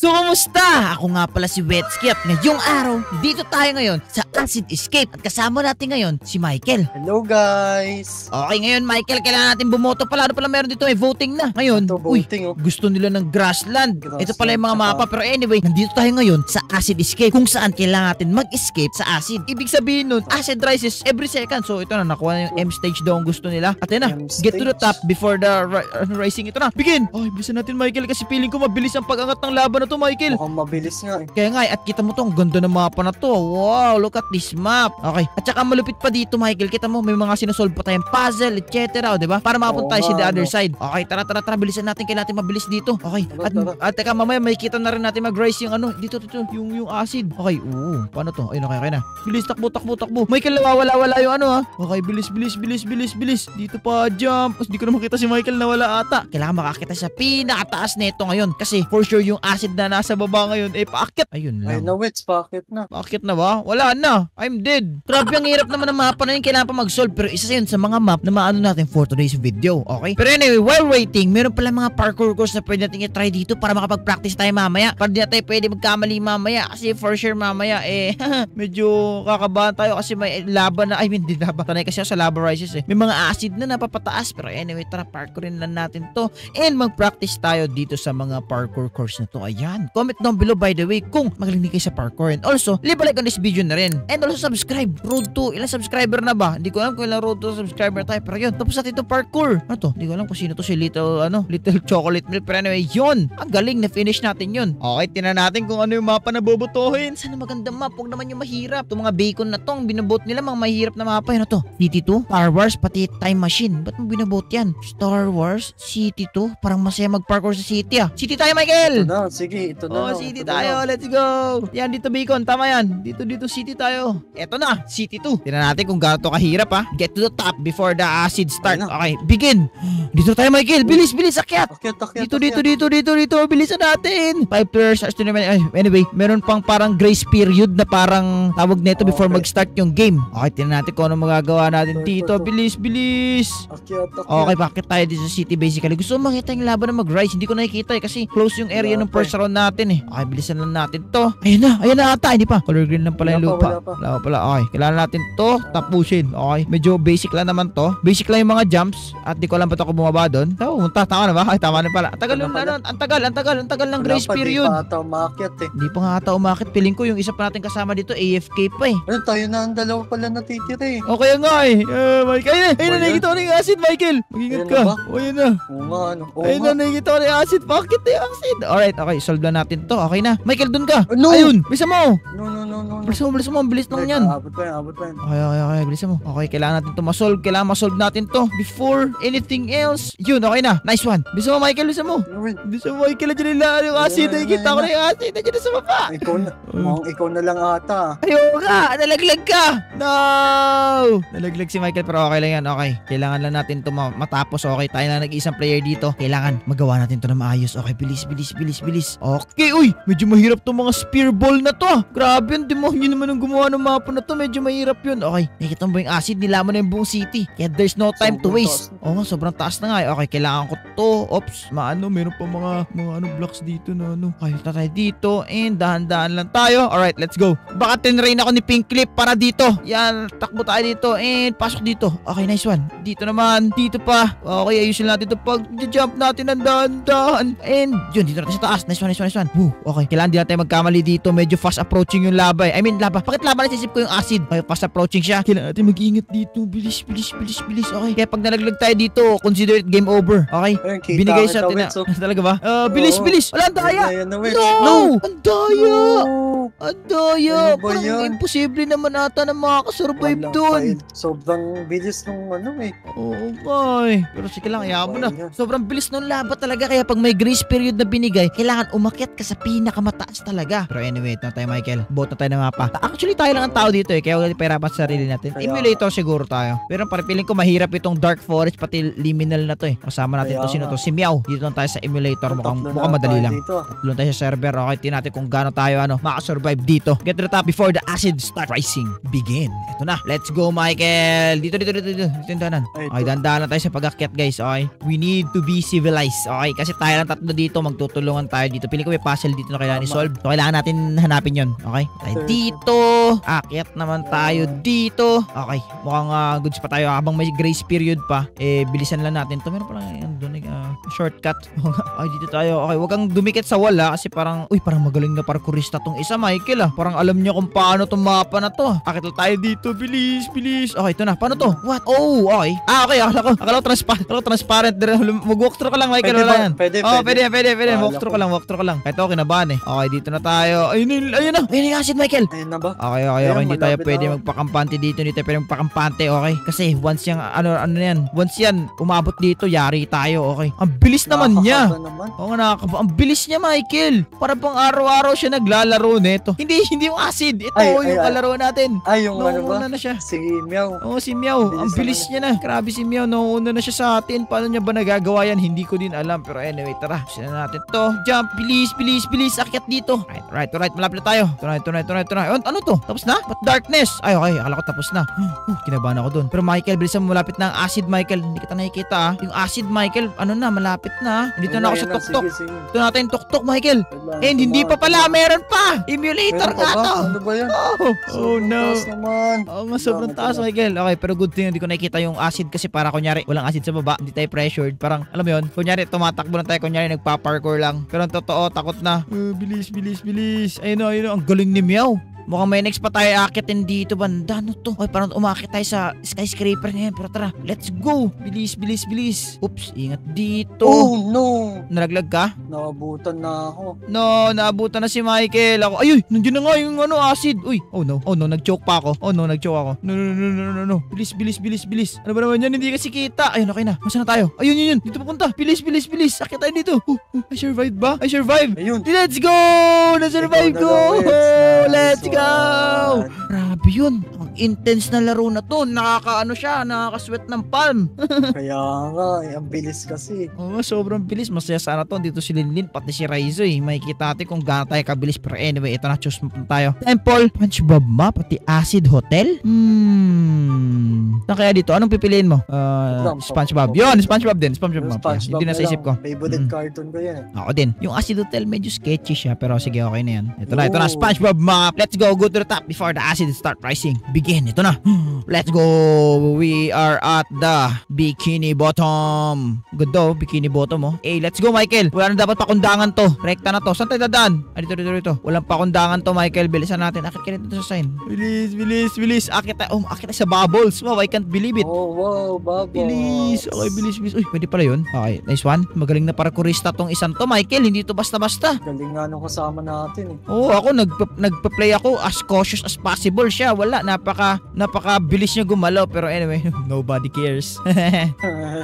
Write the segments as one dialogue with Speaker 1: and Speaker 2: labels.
Speaker 1: So, kumusta? Ako nga pala si Wetsky at ngayong araw, dito tayo ngayon sa Acid Escape at kasama natin ngayon si Michael.
Speaker 2: Hello guys!
Speaker 1: Okay, ngayon Michael, kailangan natin bumoto pala. Ano pala meron dito? May voting na. Ngayon,
Speaker 2: Ito, voting, oh.
Speaker 1: gusto nila ng grassland. Ito pala yung mga
Speaker 2: Grassland,
Speaker 1: mapa. Pero anyway, nandito tayo ngayon sa Acid Escape kung saan kailangan natin mag-escape sa acid. Ibig sabihin nun, acid rises every second. So, ito na, nakuha na yung M stage daw ang gusto nila. At yun na, get to the top before the rising. Ito na, begin! Ay, bilisan natin Michael kasi feeling ko mabilis ang pag-angat ng laban na to Michael.
Speaker 2: Mukhang mabilis nga eh.
Speaker 1: Kaya nga, at kita mo to, ang ganda ng mapa na to. Wow, look at this map. Okay, at saka malupit pa dito Michael, kita mo may mga sinosolve pa tayong puzzle, etc. O, diba? Para makapunta tayo sa the other side. Okay, tara, bilisan natin, kailangan natin mabilis dito. Okay, at teka, mamaya may kita na rin natin mag-rise yung ano, dito, yung acid. Okay, paano to? Ayun, okay na. Bilis, takbo. Michael, nawawala yung ano ha. Okay, bilis. Dito pa, jump. Di ko na makita si Michael, nawala ata. Kailangan makakita sa pinakataas nito ngayon. Kasi for sure yung acid na nasa baba ngayon, paakyat. Ayun lang.
Speaker 2: Ayun na, Wets, bakit na?
Speaker 1: Bakit na ba? Wala na. I'm dead. Grabe, ang hirap naman ng mapa na yun. Kailangan pa mag-solve. Pero isa yun sa mga map na maano natin for today's video. Okay? Pero anyway, while waiting, meron pala mga parkour course na pwede natin i-try dito para makapag-practice tayo mamaya. Para di na tayo pwede magkamali mamaya. Kasi for sure mamaya, medyo kakabahan tayo kasi may laban na. I mean, di laban. Tanay kasi sa lava rises May mga acid na napapataas. Pero anyway, tara, parkourin lang natin to. And mag-practice tayo dito sa mga parkour course na to. Ayan. Comment down below by the way kung magaling kayo sa parkour. And also, leave a like on this video na rin. And also subscribe. Road to, ilang subscriber na ba? Hindi ko alam kung ilang road to subscriber tayo. Pero yun, tapos natin ito parkour. Ano to? Hindi ko alam kung sino to si Little Chocolate Milk. Pero anyway, yun. Ang galing, na-finish natin yun. Okay, tinan natin kung ano yung mapa na bobotohin. Sana magandang map. Huwag naman yung mahirap. Itong mga bacon na tong, binabot nila mga mahirap na mapa. Ano to? City 2? Star Wars, pati Time Machine. Ba't mo binabot yan? Star Wars? City 2? Parang masaya mag-parkour sa city ah. City tayo, Michael!
Speaker 2: Ito na, sige, ito na.
Speaker 1: City tayo. Let's go. Yan, dito bacon. Tama yan. Dito city tayo. Eto na, City 2. Tingnan natin kung gaano to kahirap ha. Get to the top before the acid start. Okay, begin. Dito tayo, Michael. Bilis, akyat. Dito. Bilisan natin. 5 players. Anyway, meron pang parang grace period na parang tawag nito before mag-start yung game. Okay, tingnan natin kung ano magagawa natin dito. Bilis.
Speaker 2: Akyat.
Speaker 1: Okay, bakit tayo dito sa city basically? Gusto mo makita yung laban na mag-rise. Hindi ko nakikita kasi close yung area ng first round natin Okay, bilisan lang natin to. Ayan na ata. Hindi pa. Color green lang pala yung lupa. Wala pa. Okay, kailangan natin to tapusin. Okay, medyo basic lang naman to. Basic lang yung mga jumps. At di ko alam ba't ako bumaba doon. Tama na ba? Ay, tama na pala. Ang tagal ng grace period.
Speaker 2: Hindi pa ata umakyat
Speaker 1: Hindi pa nga ata umakit. Feeling ko yung isa pa natin kasama dito AFK pa
Speaker 2: Ano, tayo na ang dalawa pala natitira
Speaker 1: Okay nga Michael. Ayun na, nakikita ko na yung acid, Michael. Mag-ingat ka. Ayun na. Ayun na, nakikita ko na yung acid. Bakit na yung acid? Alright, okay. Solve na natin to. Okay na. Michael, dun ka. Ayun. Bilisan mo.
Speaker 2: No.
Speaker 1: Bilisan mo. Ang bilis lang yan.
Speaker 2: Abot pa yan.
Speaker 1: Okay. Bilisan mo. Okay, kailangan natin to ma-solve. Kailangan ma-solve natin to before anything else. Yun, okay na. Nice one. Bilisan mo, Michael. Bilisan mo. Michael. Nandiyan nila yung acid. Nakikita ko na yung acid. Nandiyan na sa baba.
Speaker 2: Ikaw na lang ata.
Speaker 1: Ayaw ka. Nalaglag ka. No. Nalaglag si Michael pero okay lang yan. Okay. Kailangan lang natin to matapos. Okay, tayo na nag-iisang player dito. Kailangan magawa natin to na maayos. Okay, bilis. Okay, medyo mahirap to mga spear ball na to. Grabe yun, demonyo naman ang gumawa ng mapa na to. Medyo mahirap yun. Okay, nakikita mo ba yung acid? Nilaman na yung buong city. Kaya there's no time to waste. Sobrang taas na nga Okay, kailangan ko to. Oops, meron pa mga blocks dito na Okay, tayo dito. And dahan-dahan lang tayo. Alright, let's go. Baka tinrain ako ni Pink Clip para dito. Yan, takbo tayo dito. And pasok dito. Okay, nice one. Dito naman. Dito pa. Okay, ayusin natin ito pag-jump natin ng dahan-dahan. And yun, dito natin sa taas. Nice one. Okay, kailangan di natin magkamali dito. Medyo fast approaching yung laba Bakit laba nasisip ko yung acid? Okay, fast approaching siya. Kailangan natin mag-ingat dito. Bilis. Okay, kaya pag nalaglag tayo dito, consider it game over. Okay? Binigay sa atin na. Talaga ba? Bilis. Wala, ang daya. No! Ang daya. Parang imposible naman ata na makakasurvive doon.
Speaker 2: Sobrang bilis nung
Speaker 1: Pero sige lang, hayaan mo na. Sobrang bilis nung laba talaga. Kaya pag may grace period na binigay, kailangan umakyat ka sa pinakamataas talaga. Pero anyway, ito na tayo Michael. Vote na tayo ng mapa. Actually, tayo lang ang tao dito Kaya wala pahirapan sa sarili natin. Emulator siguro tayo. Pero parang feeling ko mahirap itong Dark Forest pati liminal na to Kasama natin to. Sino to? Si Meow. Dito lang tayo sa emulator. Mukhang madali lang. Tatlo tayo sa server. Okay, tingnan natin kung gaano tayo makasurvive dito. Get to the top before the acid start rising. Begin. Ito na. Let's go, Michael. Dito. Tindahan. Okay, dandahan lang tayo sa pag-akyat, guys. Okay. We need to be civilized. Okay, kasi tayo lang tatlo dito. Magtutulungan tayo dito Piling ko may puzzle dito na kailangan i-solve. So, kailangan natin hanapin yon. Okay? Tayo dito. Akyat naman tayo dito. Okay. Mukhang goods pa tayo. Habang may grace period pa, bilisan lang natin. Ito, meron pa lang shortcut. Ay, dito tayo. Okay, huwag kang dumikit sa wala kasi parang, parang magaling na parkourista tong isa, Michael Parang alam niya kung paano tong mapa na to. Akit lang tayo dito. Bilis, bilis. Okay, ito na. Paano to? What? Oh, okay. Okay. Akala ko transparent. Mag-walk through ka lang, Michael.
Speaker 2: Pwede
Speaker 1: Wala
Speaker 2: ba?
Speaker 1: yan. Pwede. Walk through ka lang. Ito, kinabahan Okay, dito na tayo. Ayun na. Ayun yung acid, Michael.
Speaker 2: Ayun na ba?
Speaker 1: Okay. Hindi tayo pwede magpakampante dito. Hindi tayo pwede magpakampante, okay? Kasi once yung, once yan, umabot dito, yari tayo, okay? Ang bilis naman niya. Oo nga, ang bilis niya, Michael. Para bang araw-araw siya naglalaro nito. Hindi yung acid. Ito, yung kalaro natin.
Speaker 2: Ay, yung
Speaker 1: Nauuna na siya.
Speaker 2: Si Meow.
Speaker 1: Oo, si Meow. Ang bilis niya na. Grabe si Meow. Nauuna na siya sa atin. Paano niya ba nagagawa yan? Hindi ko din alam. Pero anyway, tara. Sina natin to. Jump. Bilis. Akyat dito. Right. Malapit na tayo. Ito na. Ano to? Tapos na? But darkness. Ay, okay. Akala ko tapos na. Kinabahan ako dun. Pero Michael, bilisan mo. Malapit na ang acid, Michael. Hindi kita nakikita, Yung acid, Michael, malapit na. Dito na ako sa tuktok. Ito natin tuktok, Michael. And hindi pa pala. Meron pa. Emulator nga to.
Speaker 2: Ano ba yan?
Speaker 1: Oh no.
Speaker 2: Taas naman.
Speaker 1: Oo nga, sobrang taas, Michael. Okay, pero good thing hindi ko nakikita yung acid kasi para kunyari walang acid sa baba, hindi tayo pressured. Parang, alam mo yun, kunyari tumatakbo lang tayo, kunyari nagpa-parkour lang. Pero ang totoo, takot na. Bilis. Ayun na, ang galing ni Meow. Mukhang may next pa tayo akitin dito, banda. Ano to? Ay, parang umakit tayo sa skyscraper ngayon. Pero tara, let's go. Bilis. Oops, ingat dito.
Speaker 2: Oh, no.
Speaker 1: Nalaglag ka?
Speaker 2: Naabutan na ako.
Speaker 1: No, naabutan na si Michael. Ako, nandiyan na nga yung acid. Uy, oh no, nag-choke pa ako. No. No. Bilis. Ano ba naman yan? Hindi kasi kita. Ayun, okay na. Masaan na tayo? Ayun. Dito papunta. Bilis. Akit tayo dito. I survived ba? I survived.
Speaker 2: Ayun.
Speaker 1: Let's go! Na-survive ko! Let's go! Grabe yun. Ang intense na laro na to. Nakaka-sweat ng palm.
Speaker 2: Kaya nga, ang bilis kasi.
Speaker 1: Oo, sobrang bilis. Masaya sana to. Dito si Linlin, pati si Raizo Makikita natin kung gaano tayo kabilis. Pero anyway, ito na. Choose mo tayo. Temple, SpongeBob map, pati Acid Hotel. Saan kaya dito? Anong pipiliin mo? SpongeBob. Yun, SpongeBob din. SpongeBob map. Hindi na sa isip ko.
Speaker 2: Favorite cartoon ko yan.
Speaker 1: Ako din. Yung Acid Hotel medyo sketchy siya. Pero sige, okay na yan. Ito na. SpongeBob map. Let's go to the top before the acid start rising. Begin. Ito na. Let's go. We are at the Bikini Bottom. Good daw, Bikini Bottom let's go, Michael. Wala na dapat pakundangan to. Rekta na to. Saan tayo dadaan? Dito. Walang pakundangan to, Michael. Bilisan natin. Akit ka dito sa sign. Bilis. Akit tayo sa bubbles. Wow, I can't believe it.
Speaker 2: Oh, wow, bubbles.
Speaker 1: Bilis. Okay, bilis. Uy, pwede pala yun. Okay, nice one. Magaling na parkourista tong isang to, Michael. Hindi to basta-basta.
Speaker 2: Galing nga nung kasama natin
Speaker 1: Ako nagpa-play ako as cautious as possible siya. Wala, napaka-bilis niya gumalaw. Pero anyway, nobody cares.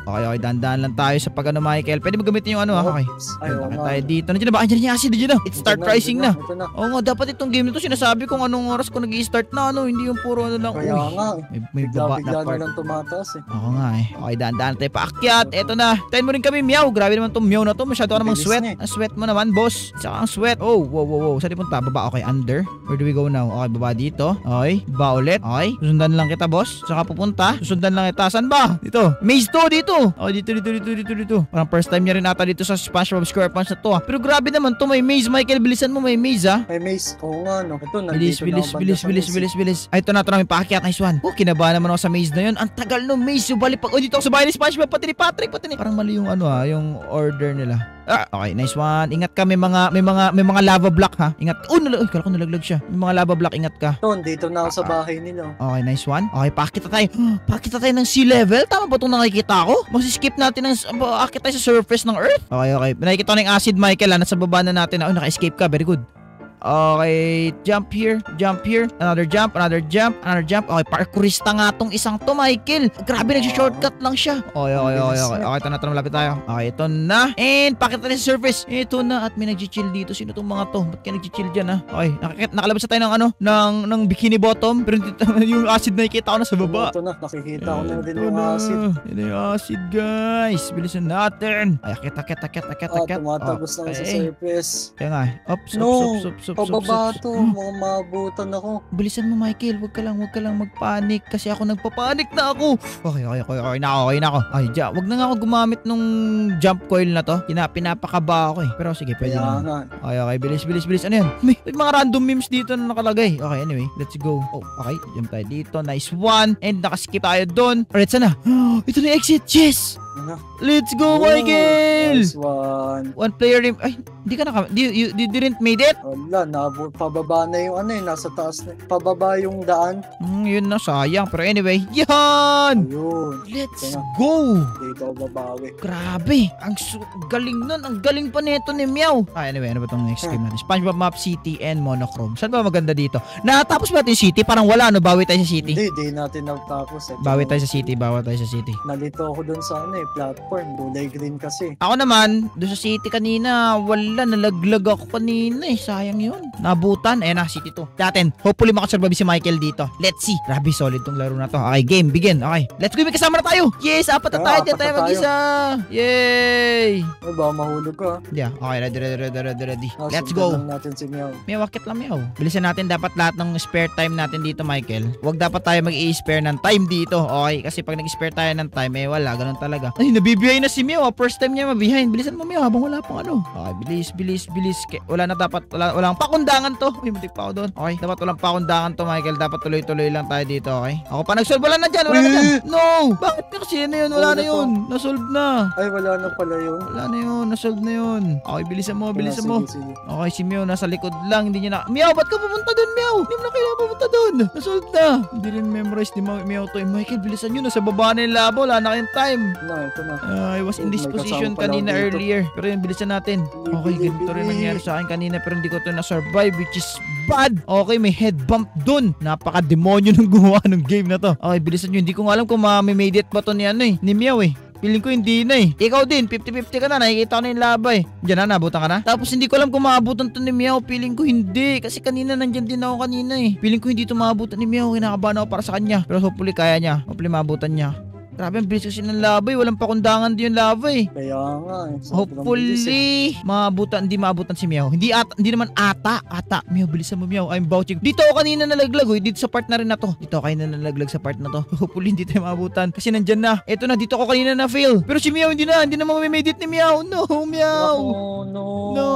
Speaker 1: Okay, dandan lang tayo sa pag Michael. Pwede mo gamitin yung okay. Nakita tayo dito. Nandiyan na ba? Andiyan yung acid, nandiyan na. It start rising na. Oo nga, dapat itong game nito sinasabi kung anong oras ko nag-i-start na, hindi yung puro lang.
Speaker 2: Kaya nga,
Speaker 1: may baba na part.
Speaker 2: Bigla lang tumataas
Speaker 1: Oo nga Okay, dandan tayo paakyat. Eto na. Tayin mo rin kami, Meow. Grabe naman tong Meow na to. Masyado ka namang sweat. Ang sweat mo naman, boss. Saka ang sweat. Oh, wow. Saan punta? Baba. Okay, under. Where do we go now? Okay, baba dito. Okay, baba ulit. Okay, susundan lang kita, boss. Saka pupunta. Susundan lang kita. Saan ba? Dito. Maze to, dito. Okay, dito. Parang first time niya rin ata dito sa SpongeBob SquarePants na to Pero grabe naman to. May maze, Michael. Bilisan mo, may maze
Speaker 2: May maze. Oo nga, no. Ito,
Speaker 1: bilis. Ay, ito na may paakyat. Nice one. Kinabahan naman ako sa maze na yun. Ang tagal no maze. Yung bali dito ako sa bahay ni SpongeBob. Pati ni Patrick. Parang mali yung yung order nila. Okay, nice one. Ingat ka, may mga lava block ha. Ingat. Kala ko nalaglag siya. May mga lava block, ingat ka.
Speaker 2: Dito na ako sa bahay nila.
Speaker 1: Okay, nice one. Okay, pakita tayo ng sea level. Tama ba itong nakikita ko? Mag-skip natin akit tayo sa surface ng Earth. Okay. Nakikita ko na yung acid, Michael. Nasa baba na natin. Naka-escape ka. Very good. Okay, jump here, another jump. Okay, parkourista nga tong isang to, Michael. Grabe, nag-shortcut lang siya. Okay, ito na, malapit tayo. Okay, ito na. And, pakita na sa surface. Ito na, at may nag-chill dito. Sino tong mga to? Ba't kaya nag-chill dyan, Okay, nakalabas na tayo ng Bikini Bottom. Pero yung acid nakikita ko na sa baba.
Speaker 2: Ito na, nakikita ko na din yung acid.
Speaker 1: Ito yung acid, guys. Bilisan natin. Ay, akit.
Speaker 2: Tumatagos lang sa surface.
Speaker 1: Kaya nga, Ops.
Speaker 2: Pababa to, mga maabutan ako.
Speaker 1: Bilisan mo, Michael. Wag ka lang magpanik kasi ako nagpapanik na ako. Okay na ako. Ay, wag na nga ako gumamit nung jump coil na to. Pinapakaba ako eh. Pero sige, pwede
Speaker 2: Kaya
Speaker 1: na.
Speaker 2: nga.
Speaker 1: Okay, bilis. Ano yan? May mga random memes dito na nakalagay. Okay, anyway, let's go. Oh, okay, jump tayo dito. Nice one. And nakaskip tayo doon. Alright, sana. Ito na yung exit. Yes!
Speaker 2: Ano?
Speaker 1: Let's go,
Speaker 2: Oh,
Speaker 1: Michael!
Speaker 2: Nice one.
Speaker 1: One player rim. Ay, hindi ka you didn't made it?
Speaker 2: Wala, pababa na yung nasa taas na. Pababa yung daan.
Speaker 1: Yun na, sayang. Pero anyway, yan!
Speaker 2: Ayun.
Speaker 1: Let's
Speaker 2: Kaya-
Speaker 1: go!
Speaker 2: Dito ako babawi.
Speaker 1: Grabe! Ang galing nun. Ang galing pa nito ni Meow. Anyway, ano ba itong next game natin? SpongeBob Map City and Monochrome. Saan ba maganda dito? Natapos ba natin yung city? Parang wala, no? Bawi tayo sa city.
Speaker 2: Hindi natin natapos.
Speaker 1: Bawi tayo sa city.
Speaker 2: Nalito ako dun sa platform. Kulay green kasi.
Speaker 1: Ako naman, doon sa city kanina, wala, nalaglag ako kanina eh. Sayang yun. Nabutan. Ayan na, city 2. Datin, hopefully makasurvive si Michael dito. Let's see. Grabe, solid tong laro na to. Okay, game, begin. Okay, let's go. May kasama na tayo. Yes, apat na tayo. Di tayo mag-isa. Yay!
Speaker 2: Ay, baka mahulog ka.
Speaker 1: Yeah, okay, ready. Let's go.
Speaker 2: Sundan lang natin si Meow.
Speaker 1: Meow, wakit lang Meow. Bilisan natin dapat lahat ng spare time natin dito, Michael. Huwag dapat tayo mag-i-spare ng time dito. Okay, kasi pag nag-spare tayo ng time, wala, ganun talaga. Ay, nabibiyahin na si Meow. First time niya mabiyahin. Bilisan mo, Meow, habang wala pang ano. Okay, bilis. Wala na dapat, walang pakundangan to. Uy, matik pa ako doon. Okay, dapat walang pakundangan to, Michael. Dapat tuloy-tuloy lang tayo dito, okay? Ako pa nag-solve. Wala na dyan. No! Bakit kasi yun? Wala na yun. Nasolve na.
Speaker 2: Ay, wala na pala yun.
Speaker 1: Wala na yun. Nasolve na yun. Okay, bilisan mo.
Speaker 2: Sige.
Speaker 1: Okay, si Meow nasa likod lang. Hindi niya na... Meow, ba't ka pupunta doon, Meow? Hindi mo na kailangan pupunta doon. Nasolve na. Hindi rin memorize ni Meow to. Michael, bilisan nyo. Nasa baba na yung labo. Wala na kayong time.
Speaker 2: Ito na.
Speaker 1: I was in this
Speaker 2: May
Speaker 1: position
Speaker 2: kasama pala
Speaker 1: kanina
Speaker 2: dito.
Speaker 1: earlier. Pero yun, bilisan natin. Okay, ganito rin nangyari sa akin kanina. Pero hindi ko to na-survive, which is bad. Okay, may head bump dun. Napaka-demonyo nung gumawa ng game na to. Okay, bilisan nyo. Hindi ko nga alam kung ma-made it pa to ni Meow eh. Feeling ko hindi na eh. Ikaw din, 50-50 ka na. Nakikita ko na yung laba eh. Diyan na, nabutan ka na? Tapos hindi ko alam kung maabutan to ni Meow. Feeling ko hindi. Kasi kanina nandyan din ako kanina eh. Feeling ko hindi to maabutan ni Meow. Kinakabahan ako para sa kanya. Pero hopefully kaya niya. Hopefully maabutan niya. Grabe, ang bilis kasi ng laba eh. Walang pakundangan din yung laba eh.
Speaker 2: Kaya nga. Sobrang bilis
Speaker 1: Hopefully,
Speaker 2: eh.
Speaker 1: hindi maabutan si Meow. Hindi naman ata. Meow, bilisan mo Meow. I'm vouching. Dito ako kanina nalaglag eh. Dito sa part na rin na to. Dito ako kanina nalaglag sa part na to. Hopefully, hindi tayo maabutan. Kasi nandyan na. Eto na, dito ako kanina na fail. Pero si Meow, hindi na mamimade it ni Meow. No, Meow.
Speaker 2: Oh, no.
Speaker 1: No,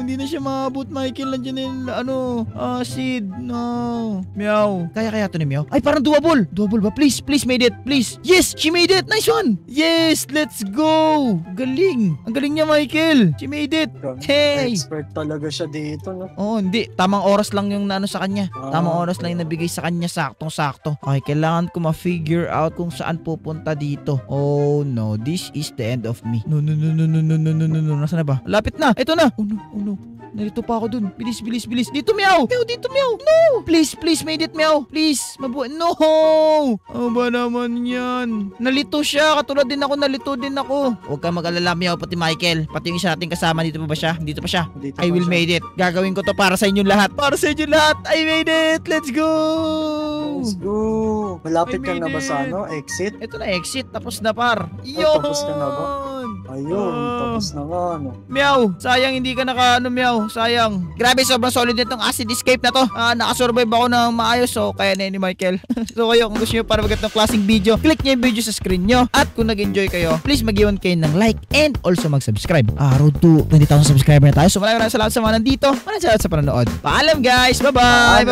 Speaker 1: hindi na siya maabot, Michael. Nandiyan na yung, acid. No. Meow. Kaya to ni Meow. Ay, parang doable. Doable ba? Please, made it. Please. Yes, she made it. Nice one. Yes, let's go. Galing. Ang galing niya, Michael. She made it. Hey.
Speaker 2: Expert talaga siya dito, no?
Speaker 1: Oo, hindi. Tamang oras lang yung naano sa kanya. Tamang oras lang yung nabigay sa kanya. Saktong-sakto. Okay, kailangan ko ma-figure out kung saan pupunta dito. Oh, no. This is the end of me. No. Nasaan na ba? Lapit na. Ito na. Oh, no. Nalito pa ako dun. Bilis. Dito, Meow. Dito, Meow. No. Please, made it, Meow. Please. No. Ano ba naman yan? Nalito siya. Katulad din ako. Nalito din ako. Huwag kang mag-alala, Meow. Pati Michael. Pati yung isa nating kasama. Dito pa ba siya? Dito pa siya.
Speaker 2: Dito
Speaker 1: I
Speaker 2: pa
Speaker 1: will
Speaker 2: siya.
Speaker 1: made it. Gagawin ko to para sa inyong lahat. I made it. Let's go.
Speaker 2: Let's go. Malapit
Speaker 1: I
Speaker 2: ka na
Speaker 1: made
Speaker 2: ba sa
Speaker 1: it.
Speaker 2: exit?
Speaker 1: Ito na exit. Tapos na par.
Speaker 2: tapos ka na ba? Ayun, tapos na nga, no?
Speaker 1: Meow, sayang hindi ka Meow, sayang. Grabe, sobrang solid nitong acid escape na to. Nakasurvive ako ng maayos, so kaya na ni Michael. So kayo, kung gusto nyo para magandang klaseng video, click nyo yung video sa screen nyo. At kung nag-enjoy kayo, please mag-iwan kayo ng like and also mag-subscribe. Road to 20,000 subscriber na tayo. So maraming salamat sa mga nandito. Maraming salamat sa panonood. Paalam guys, bye-bye.